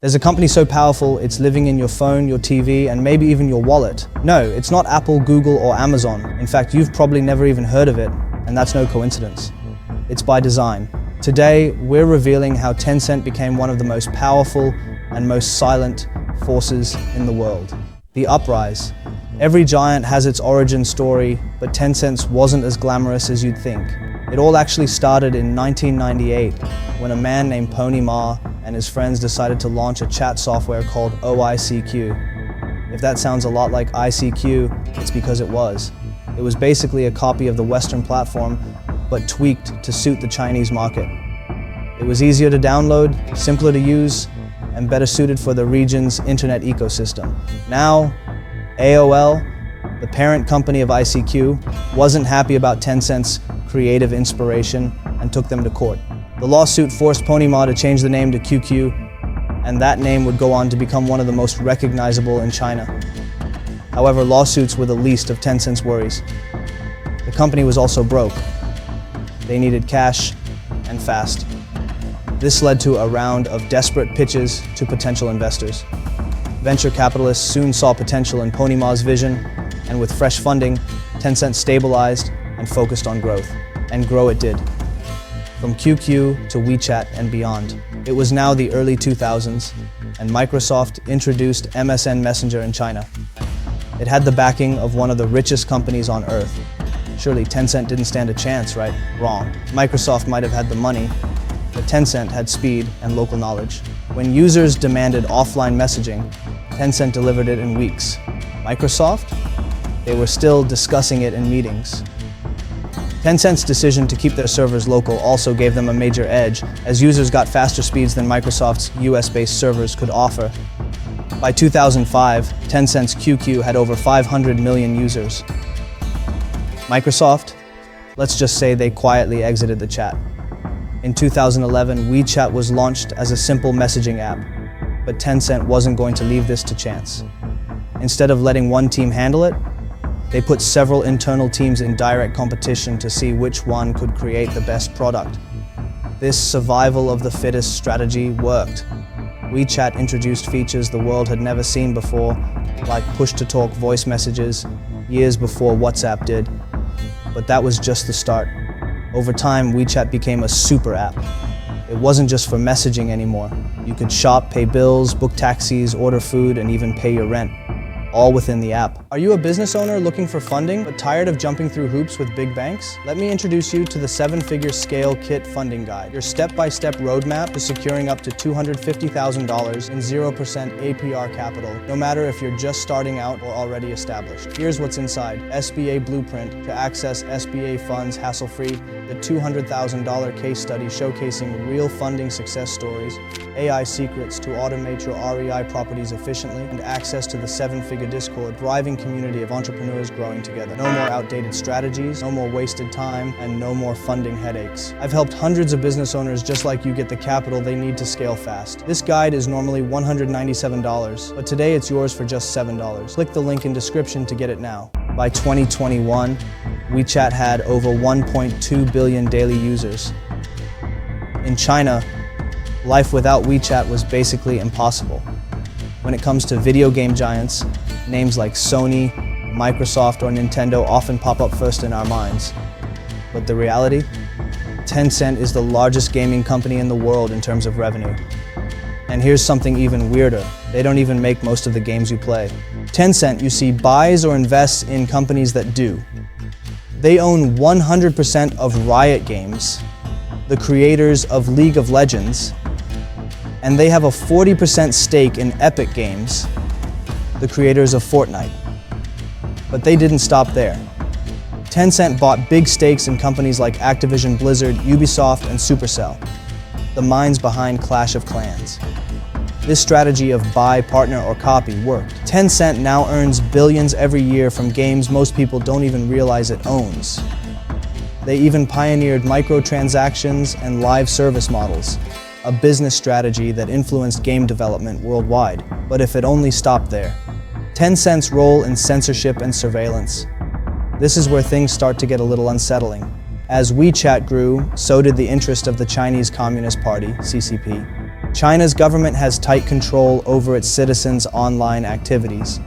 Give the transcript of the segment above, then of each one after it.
There's a company so powerful, it's living in your phone, your TV, and maybe even your wallet. No, it's not Apple, Google, or Amazon. In fact, you've probably never even heard of it, and that's no coincidence. It's by design. Today, we're revealing how Tencent became one of the most powerful and most silent forces in the world. The uprise. Every giant has its origin story, but Tencent's wasn't as glamorous as you'd think. It all actually started in 1998, when a man named Pony Ma and his friends decided to launch a chat software called OICQ. If that sounds a lot like ICQ, it's because it was. It was basically a copy of the Western platform, but tweaked to suit the Chinese market. It was easier to download, simpler to use, and better suited for the region's internet ecosystem. Now, AOL, the parent company of ICQ, wasn't happy about Tencent's creative inspiration and took them to court. The lawsuit forced Pony Ma to change the name to QQ, and that name would go on to become one of the most recognizable in China. However, lawsuits were the least of Tencent's worries. The company was also broke. They needed cash, and fast. This led to a round of desperate pitches to potential investors. Venture capitalists soon saw potential in Pony Ma's vision, and with fresh funding, Tencent stabilized and focused on growth. And grow it did. From QQ to WeChat and beyond. It was now the early 2000s, and Microsoft introduced MSN Messenger in China. It had the backing of one of the richest companies on earth. Surely Tencent didn't stand a chance, right? Wrong. Microsoft might have had the money, but Tencent had speed and local knowledge. When users demanded offline messaging, Tencent delivered it in weeks. Microsoft? They were still discussing it in meetings. Tencent's decision to keep their servers local also gave them a major edge, as users got faster speeds than Microsoft's US-based servers could offer. By 2005, Tencent's QQ had over 500 million users. Microsoft? Let's just say they quietly exited the chat. In 2011, WeChat was launched as a simple messaging app, but Tencent wasn't going to leave this to chance. Instead of letting one team handle it, they put several internal teams in direct competition to see which one could create the best product. This survival of the fittest strategy worked. WeChat introduced features the world had never seen before, like push-to-talk voice messages, years before WhatsApp did. But that was just the start. Over time, WeChat became a super app. It wasn't just for messaging anymore. You could shop, pay bills, book taxis, order food, and even pay your rent. All within the app. Are you a business owner looking for funding but tired of jumping through hoops with big banks? Let me introduce you to the 7-Figure Scale Kit Funding Guide, your step-by-step roadmap to securing up to $250,000 in 0% APR capital, no matter if you're just starting out or already established. Here's what's inside: SBA Blueprint to access SBA funds hassle-free, the $200,000 case study showcasing real funding success stories, AI secrets to automate your REI properties efficiently, and access to the 7-Figure Discord, thriving community of entrepreneurs growing together. No more outdated strategies, no more wasted time, and no more funding headaches. I've helped hundreds of business owners just like you get the capital they need to scale fast. This guide is normally $197, but today it's yours for just $7. Click the link in description to get it now. By 2021, WeChat had over 1.2 billion daily users. In China, life without WeChat was basically impossible. When it comes to video game giants, names like Sony, Microsoft, or Nintendo often pop up first in our minds. But the reality? Tencent is the largest gaming company in the world in terms of revenue. And here's something even weirder. They don't even make most of the games you play. Tencent, you see, buys or invests in companies that do. They own 100% of Riot Games, the creators of League of Legends, and they have a 40% stake in Epic Games, the creators of Fortnite. But they didn't stop there. Tencent bought big stakes in companies like Activision Blizzard, Ubisoft, and Supercell, the minds behind Clash of Clans. This strategy of buy, partner, or copy worked. Tencent now earns billions every year from games most people don't even realize it owns. They even pioneered microtransactions and live service models, a business strategy that influenced game development worldwide. But if it only stopped there. Tencent's role in censorship and surveillance. This is where things start to get a little unsettling. As WeChat grew, so did the interest of the Chinese Communist Party, CCP. China's government has tight control over its citizens' online activities,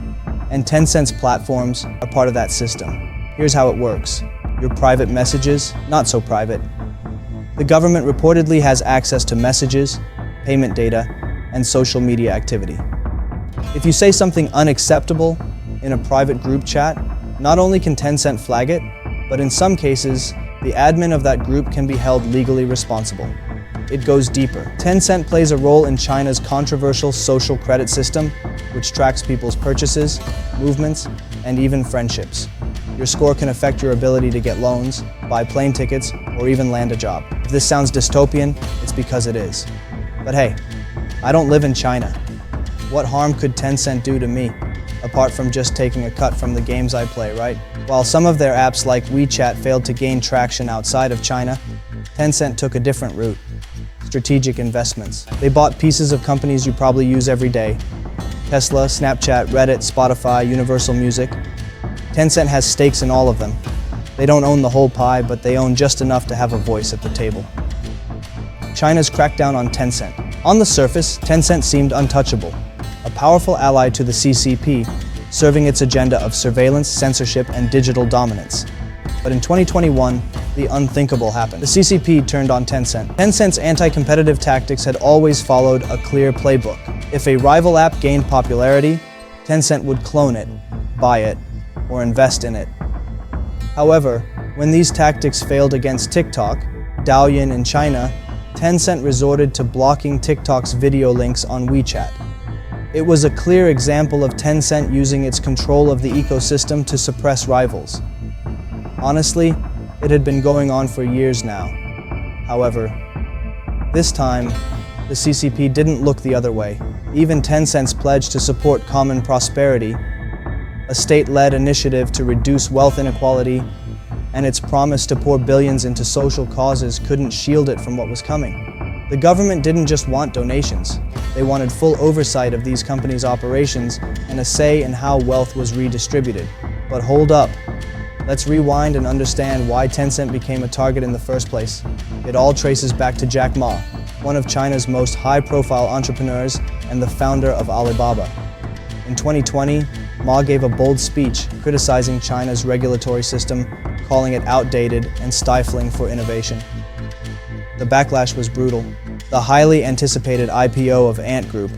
and Tencent's platforms are part of that system. Here's how it works. Your private messages, not so private. The government reportedly has access to messages, payment data, and social media activity. If you say something unacceptable in a private group chat, not only can Tencent flag it, but in some cases, the admin of that group can be held legally responsible. It goes deeper. Tencent plays a role in China's controversial social credit system, which tracks people's purchases, movements, and even friendships. Your score can affect your ability to get loans, buy plane tickets, or even land a job. If this sounds dystopian, it's because it is. But hey, I don't live in China. What harm could Tencent do to me, apart from just taking a cut from the games I play, right? While some of their apps like WeChat failed to gain traction outside of China, Tencent took a different route. Strategic investments. They bought pieces of companies you probably use every day. Tesla, Snapchat, Reddit, Spotify, Universal Music. Tencent has stakes in all of them. They don't own the whole pie, but they own just enough to have a voice at the table. China's crackdown on Tencent. On the surface, Tencent seemed untouchable, a powerful ally to the CCP, serving its agenda of surveillance, censorship, and digital dominance. But in 2021, the unthinkable happened. The CCP turned on Tencent. Tencent's anti-competitive tactics had always followed a clear playbook. If a rival app gained popularity, Tencent would clone it, buy it, or invest in it. However, when these tactics failed against TikTok, Douyin in China, Tencent resorted to blocking TikTok's video links on WeChat. It was a clear example of Tencent using its control of the ecosystem to suppress rivals. Honestly, it had been going on for years now. However, this time, the CCP didn't look the other way. Even Tencent's pledge to support common prosperity, a state-led initiative to reduce wealth inequality, and its promise to pour billions into social causes couldn't shield it from what was coming. The government didn't just want donations. They wanted full oversight of these companies' operations and a say in how wealth was redistributed. But hold up. Let's rewind and understand why Tencent became a target in the first place. It all traces back to Jack Ma, one of China's most high-profile entrepreneurs and the founder of Alibaba. In 2020, Ma gave a bold speech criticizing China's regulatory system, calling it outdated and stifling for innovation. The backlash was brutal. The highly anticipated IPO of Ant Group,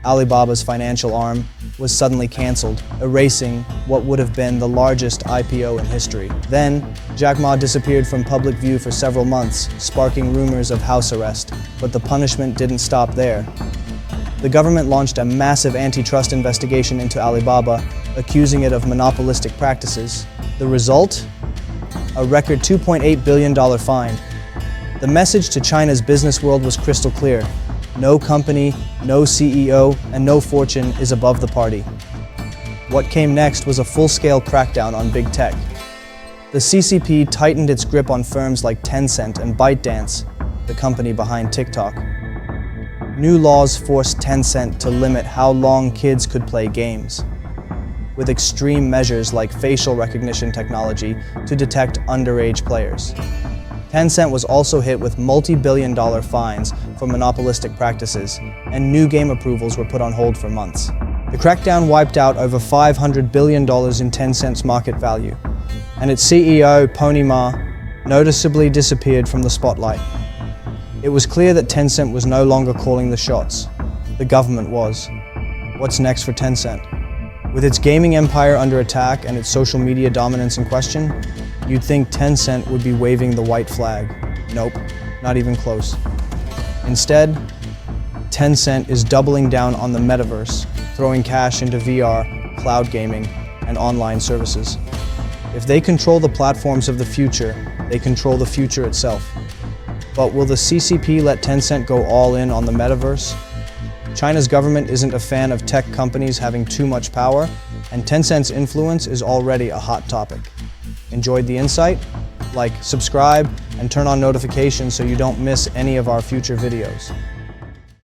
Alibaba's financial arm, was suddenly cancelled, erasing what would have been the largest IPO in history. Then, Jack Ma disappeared from public view for several months, sparking rumors of house arrest. But the punishment didn't stop there. The government launched a massive antitrust investigation into Alibaba, accusing it of monopolistic practices. The result? A record $2.8 billion fine. The message to China's business world was crystal clear. No company, no CEO, and no fortune is above the party. What came next was a full-scale crackdown on big tech. The CCP tightened its grip on firms like Tencent and ByteDance, the company behind TikTok. New laws forced Tencent to limit how long kids could play games, with extreme measures like facial recognition technology to detect underage players. Tencent was also hit with multi-billion-dollar fines for monopolistic practices, and new game approvals were put on hold for months. The crackdown wiped out over $500 billion in Tencent's market value, and its CEO, Pony Ma, noticeably disappeared from the spotlight. It was clear that Tencent was no longer calling the shots. The government was. What's next for Tencent? With its gaming empire under attack and its social media dominance in question, you'd think Tencent would be waving the white flag. Nope, not even close. Instead, Tencent is doubling down on the metaverse, throwing cash into VR, cloud gaming, and online services. If they control the platforms of the future, they control the future itself. But will the CCP let Tencent go all in on the metaverse? China's government isn't a fan of tech companies having too much power, and Tencent's influence is already a hot topic. Enjoyed the insight? Like, subscribe, and turn on notifications so you don't miss any of our future videos.